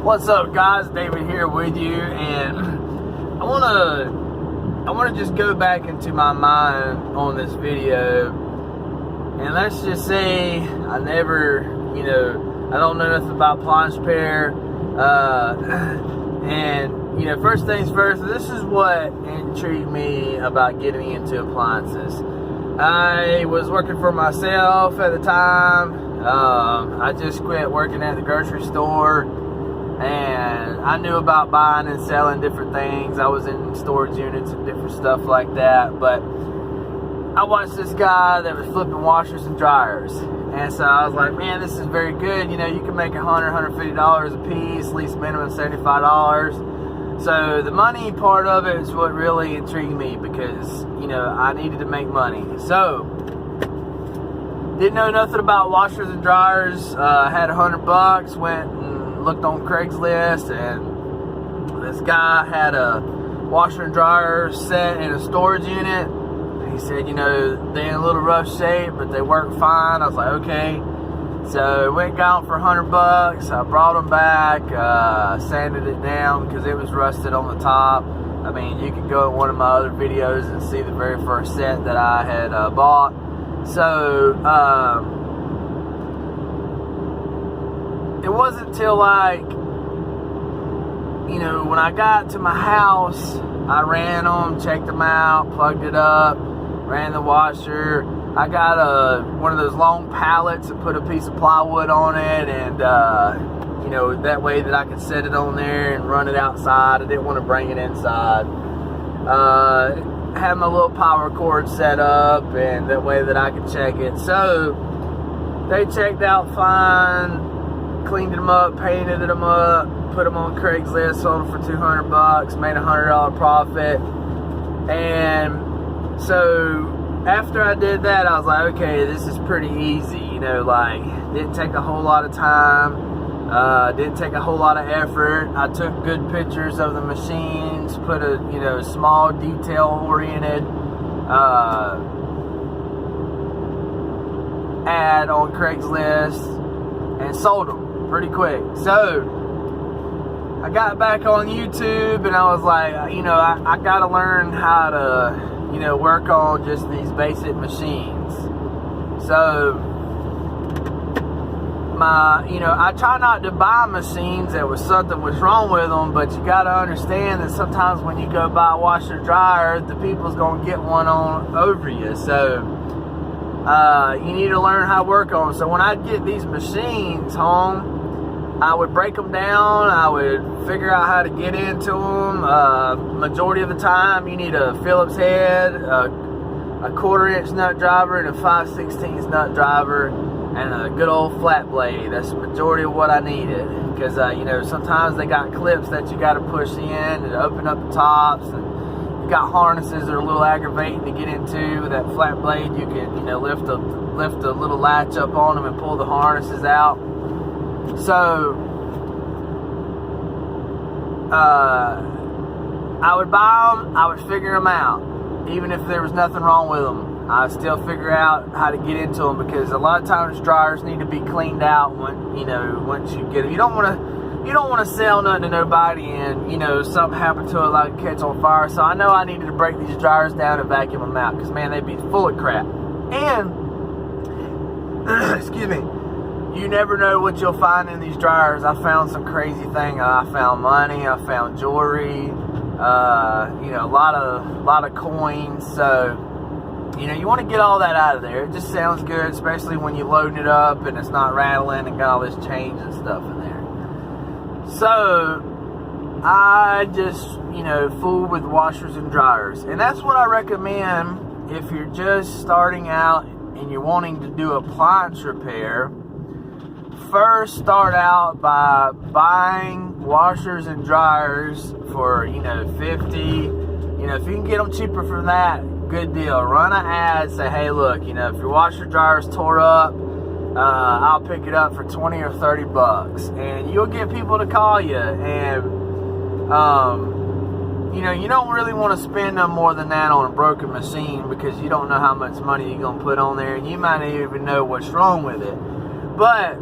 What's up, guys? David here with you, and I wanna just go back into my mind on this video, and let's just say I never, I don't know nothing about appliance repair, and first things first, this is what intrigued me about getting into appliances. I was working for myself at the time. I just quit working at the grocery store, and I knew about buying and selling different things. I was in storage units and different stuff like that, but I watched this guy that was flipping washers and dryers, and so I was like, man, this is very good. You can make $100, $150 a piece, at least minimum $75. So the money part of it is what really intrigued me, because I needed to make money. So didn't know nothing about washers and dryers. Had $100, went and looked on Craigslist, and this guy had a washer and dryer set in a storage unit. He said, they're in a little rough shape, but they work fine. I was like, okay. So went got them for $100. I brought them back, sanded it down because it was rusted on the top. I mean, you could go in one of my other videos and see the very first set that I had bought. So it wasn't till when I got to my house, I ran them, checked them out, plugged it up, ran the washer. I got one of those long pallets and put a piece of plywood on it, and that way that I could set it on there and run it outside. I didn't want to bring it inside. Had my little power cord set up, and that way that I could check it. So they checked out fine, cleaned them up, painted them up, put them on Craigslist, sold them for $200, made a $100 profit. And so after I did that, I was like, okay, this is pretty easy. Didn't take a whole lot of time, didn't take a whole lot of effort. I took good pictures of the machines, put a small detail-oriented ad on Craigslist and sold them pretty quick. So I got back on YouTube, and I was like, I gotta learn how to work on just these basic machines. So I try not to buy machines that something was wrong with them, but you got to understand that sometimes when you go buy a washer dryer, the people's going to get one on over you. So you need to learn how to work on them. So when I get these machines home, I would break them down. I would figure out how to get into them. Majority of the time, you need a Phillips head, a 1/4-inch nut driver, and a 5/16 nut driver, and a good old flat blade. That's the majority of what I needed, because sometimes they got clips that you got to push in and open up the tops, and you got harnesses that are a little aggravating to get into. With that flat blade, you can lift a little latch up on them and pull the harnesses out. So I would buy them, I would figure them out. Even if there was nothing wrong with them, I still figure out how to get into them, because a lot of times dryers need to be cleaned out once you get them. You don't want to sell nothing to nobody, and something happened to it, like catch on fire. So I know I needed to break these dryers down and vacuum them out, because man, they'd be full of crap. And excuse me, you never know what you'll find in these dryers. I found some crazy thing. I found money, I found jewelry, a lot of coins. So you want to get all that out of there. It just sounds good, especially when you're loading it up and it's not rattling and got all this change and stuff in there. So I just, fool with washers and dryers. And that's what I recommend if you're just starting out and you're wanting to do appliance repair. First, start out by buying washers and dryers for, $50. If you can get them cheaper for that, good deal. Run an ad, say, hey, look, if your washer dryer's tore up, I'll pick it up for $20 or $30, and you'll get people to call you. And you don't really want to spend no more than that on a broken machine, because you don't know how much money you're gonna put on there, and you might not even know what's wrong with it. But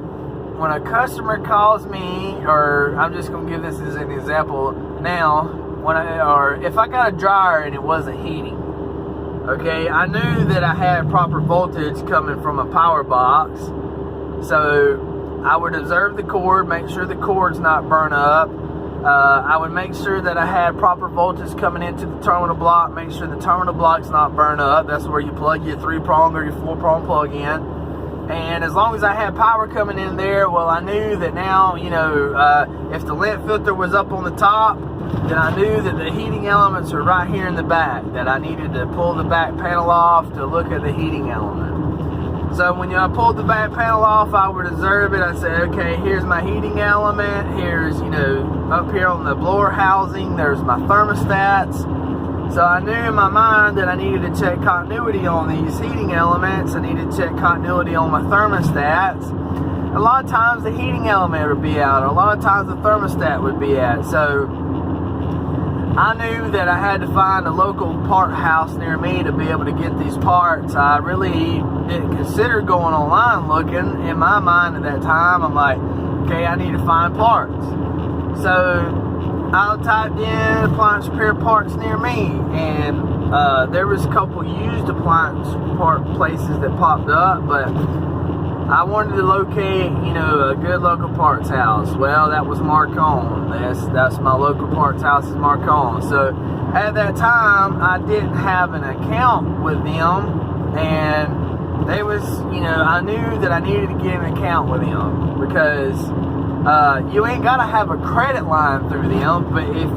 when a customer calls me, or I'm just gonna give this as an example now, if I got a dryer and it wasn't heating, okay, I knew that I had proper voltage coming from a power box, so I would observe the cord, make sure the cord's not burnt up. I would make sure that I had proper voltage coming into the terminal block, make sure the terminal block's not burnt up. That's where you plug your 3-prong or your 4-prong plug in. And as long as I had power coming in there, well, I knew that now, if the lint filter was up on the top, then I knew that the heating elements are right here in the back, that I needed to pull the back panel off to look at the heating element. So when I pulled the back panel off, I would observe it. I said, okay, here's my heating element. Here's, up here on the blower housing, there's my thermostats. So I knew in my mind that I needed to check continuity on these heating elements. I needed to check continuity on my thermostats. A lot of times the heating element would be out, or a lot of times the thermostat would be out. So I knew that I had to find a local part house near me to be able to get these parts. I really didn't consider going online looking. In my mind at that time, I'm like, okay, I need to find parts. So I typed in appliance repair parts near me, and there was a couple used appliance part places that popped up, but I wanted to locate, a good local parts house. Well, that was Marcone. That's my local parts house is Marcone. So at that time, I didn't have an account with them, and they was, I knew that I needed to get an account with them, because you ain't gotta have a credit line through them, but if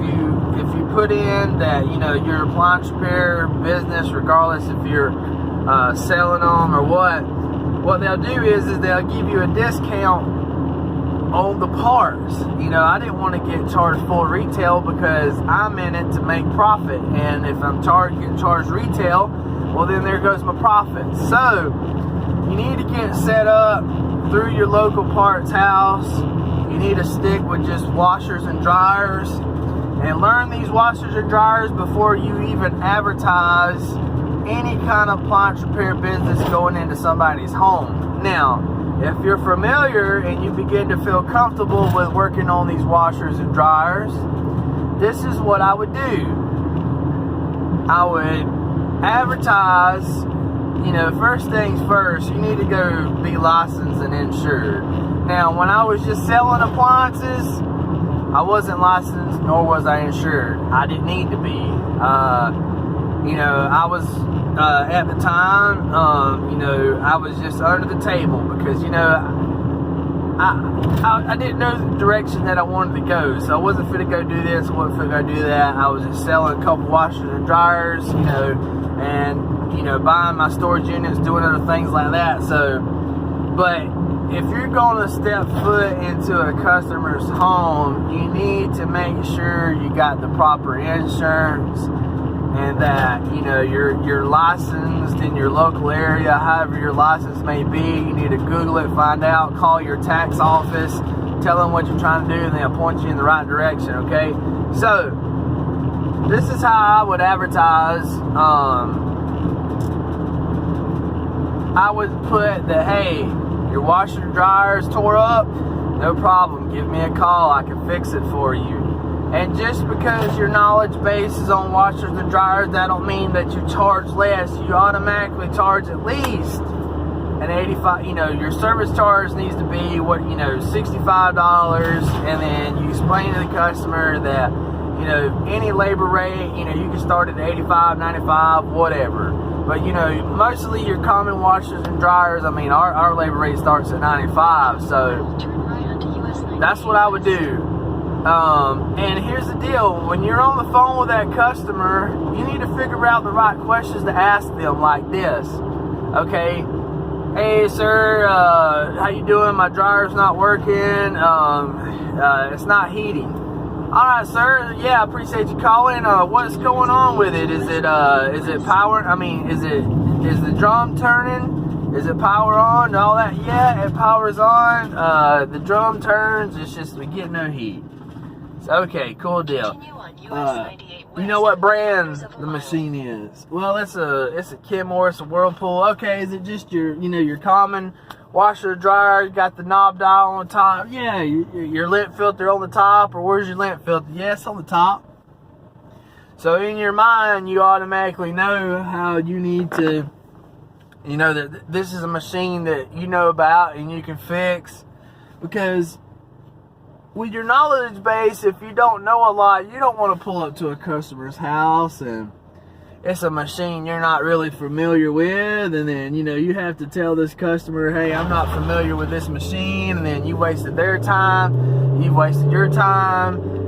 you put in that, your appliance repair business, regardless if you're selling them or what they'll do is they'll give you a discount on the parts. I didn't want to get charged full retail because I'm in it to make profit, and if I'm getting charged retail, well, then there goes my profit. So you need to get set up through your local parts house. You need to stick with just washers and dryers, and learn these washers and dryers before you even advertise any kind of appliance repair business going into somebody's home. Now, if you're familiar and you begin to feel comfortable with working on these washers and dryers, this is what I would do. I would advertise, first things first, you need to go be licensed and insured. Now, when I was just selling appliances, I wasn't licensed nor was I insured. I didn't need to be. I was, at the time, I was just under the table because, I didn't know the direction that I wanted to go. So I wasn't fit to go do this, I wasn't fit to go do that. I was just selling a couple washers and dryers, and, buying my storage units, doing other things like that. So, but if you're going to step foot into a customer's home, you need to make sure you got the proper insurance, and that you're licensed in your local area. However your license may be, you need to Google it, find out, call your tax office, tell them what you're trying to do, and they'll point you in the right direction. Okay, so this is how I would advertise. I would put that, hey, your washer and dryer's tore up, no problem, give me a call, I can fix it for you. And just because your knowledge base is on washers and dryers, that don't mean that you charge less. You automatically charge at least an $85, your service charge needs to be $65, and then you explain to the customer that, any labor rate, you can start at $85, $95, whatever. But, mostly your common washers and dryers, our labor rate starts at $95, so that's what I would do. And here's the deal, when you're on the phone with that customer, you need to figure out the right questions to ask them, like this. Okay, hey sir, how you doing? My dryer's not working, it's not heating. Alright sir, yeah, I appreciate you calling. What's going on with it? Is it power? Is the drum turning? Is it power on? All that? Yeah, it powers on. The drum turns, it's just we get no heat. Okay, cool deal. You know what brand the machine is? Well, it's a Kenmore, it's a Whirlpool. Okay, is it just your common washer dryer? You got the knob dial on the top. Yeah, your lint filter on the top, or where's your lint filter? Yes, on the top. So in your mind, you automatically know how you need to, that this is a machine that you know about and you can fix. Because with your knowledge base, if you don't know a lot, you don't want to pull up to a customer's house and it's a machine you're not really familiar with, and then you have to tell this customer, hey, I'm not familiar with this machine, and then you wasted their time, you've wasted your time.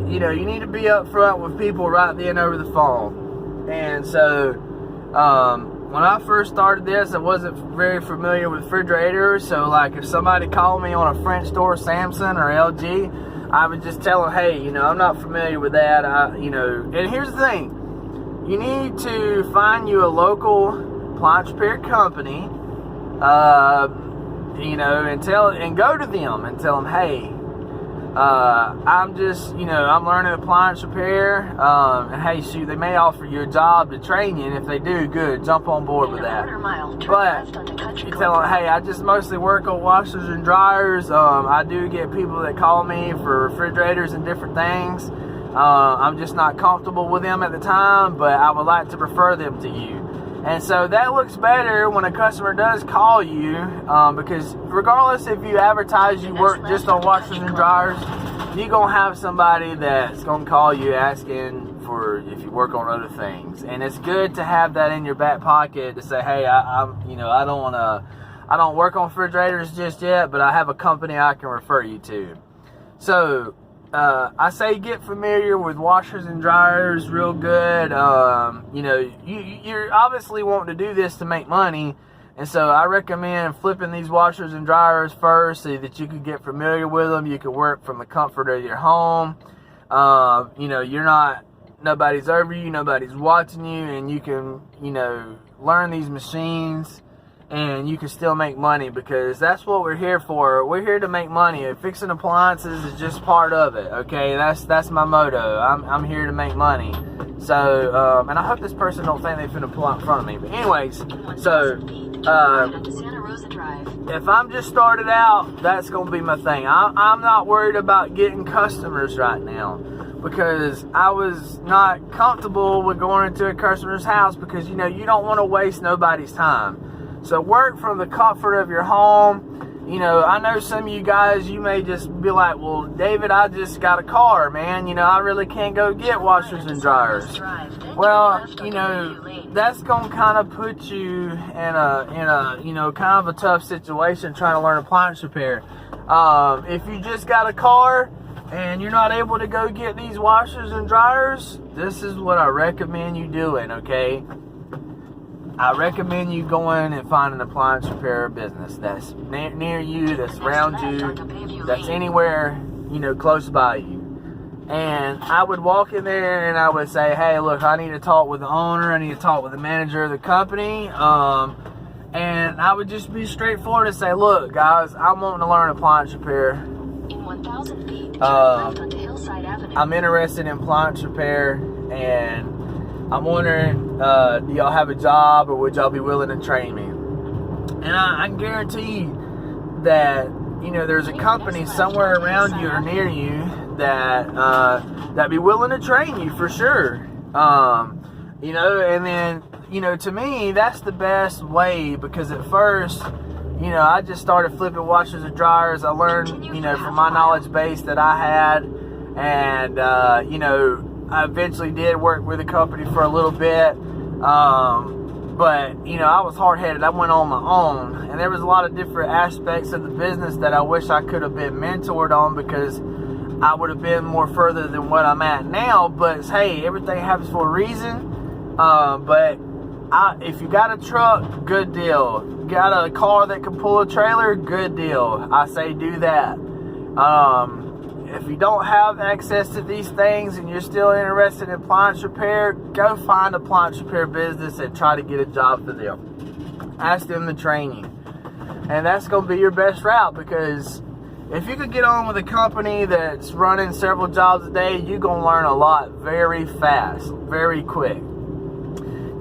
You need to be upfront with people right then over the phone. And so when I first started this, I wasn't very familiar with refrigerators. So like if somebody called me on a French door, Samsung or LG, I would just tell them, hey, I'm not familiar with that. And here's the thing. You need to find you a local appliance repair company, and go to them and tell them, hey, I'm learning appliance repair, and hey, shoot, they may offer you a job to train you, and if they do, good, jump on board with that. But you tell them, hey, I just mostly work on washers and dryers. I do get people that call me for refrigerators and different things. I'm just not comfortable with them at the time, but I would like to refer them to you. And so that looks better when a customer does call you, because regardless if you advertise you work just on washers and dryers, you're going to have somebody that's going to call you asking for if you work on other things. And it's good to have that in your back pocket to say, hey, I don't work on refrigerators just yet, but I have a company I can refer you to. So I say get familiar with washers and dryers real good. You're obviously wanting to do this to make money, and so I recommend flipping these washers and dryers first so that you can get familiar with them. You can work from the comfort of your home. Nobody's over you, nobody's watching you, and you can learn these machines. And you can still make money, because that's what we're here for. We're here to make money. Fixing appliances is just part of it, okay? That's my motto. I'm here to make money. So, and I hope this person don't think they finna pull out in front of me. But anyways, so, if I'm just started out, that's going to be my thing. I'm not worried about getting customers right now, because I was not comfortable with going into a customer's house, because, you don't want to waste nobody's time. So work from the comfort of your home. I know some of you guys, you may just be like, well, David, I just got a car, man. I really can't go get washers and dryers. Well, that's going to kind of put you in a kind of a tough situation trying to learn appliance repair. If you just got a car and you're not able to go get these washers and dryers, this is what I recommend you doing, okay? I recommend you going and finding an appliance repair business that's near you, that's around you, that's anywhere, close by you. And I would walk in there and I would say, hey, look, I need to talk with the owner, I need to talk with the manager of the company. And I would just be straightforward and say, look, guys, I'm wanting to learn appliance repair. In 1,000 feet, turn left onto Hillside Avenue. I'm interested in appliance repair, and I'm wondering, do y'all have a job, or would y'all be willing to train me? And I can guarantee that, there's a company somewhere around you or near you that be willing to train you for sure. And then, to me, that's the best way, because at first, I just started flipping washers and dryers. I learned, from my knowledge base that I had, and, I eventually did work with a company for a little bit, but, I was hard-headed. I went on my own, and there was a lot of different aspects of the business that I wish I could have been mentored on, because I would have been more further than what I'm at now. But, hey, everything happens for a reason. But if you got a truck, good deal. Got a car that can pull a trailer, good deal. I say do that. If you don't have access to these things and you're still interested in appliance repair, go find an appliance repair business and try to get a job for them. Ask them to train you. And that's going to be your best route, because, if you could get on with a company that's running several jobs a day, you're going to learn a lot very fast, very quick.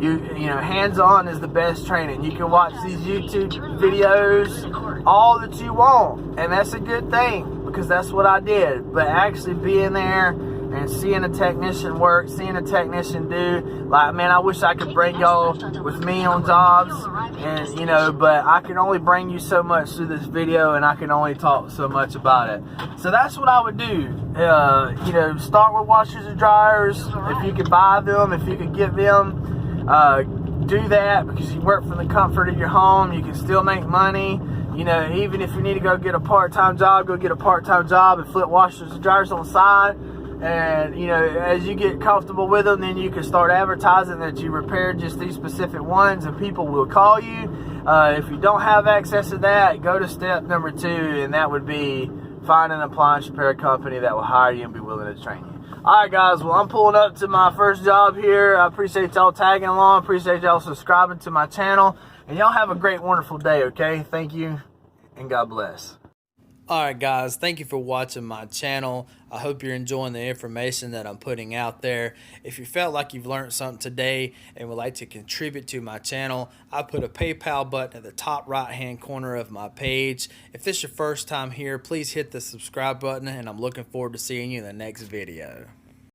You know, hands-on is the best training. You can watch these YouTube videos all that you want, and that's a good thing, because that's what I did. But actually being there and seeing a technician work, seeing a technician do, like, man, I wish I could bring y'all with me on jobs, and, you know, but I can only bring you so much through this video, and I can only talk so much about it. So that's what I would do. You know, start with washers and dryers. If you could buy them, if you could get them, do that, because you work from the comfort of your home. You can still make money. You know, even if you need to go get a part-time job, go get a part-time job and flip washers and dryers on the side. And, you know, as you get comfortable with them, then you can start advertising that you repaired just these specific ones, and people will call you. If you don't have access to that, go to step number 2, and that would be find an appliance repair company that will hire you and be willing to train you. Alright guys, well, I'm pulling up to my first job here. I appreciate y'all tagging along. Appreciate y'all subscribing to my channel. And y'all have a great, wonderful day, okay? Thank you, and God bless. Alright guys, thank you for watching my channel. I hope you're enjoying the information that I'm putting out there. If you felt like you've learned something today and would like to contribute to my channel, I put a PayPal button at the top right hand corner of my page. If this is your first time here, please hit the subscribe button, and I'm looking forward to seeing you in the next video.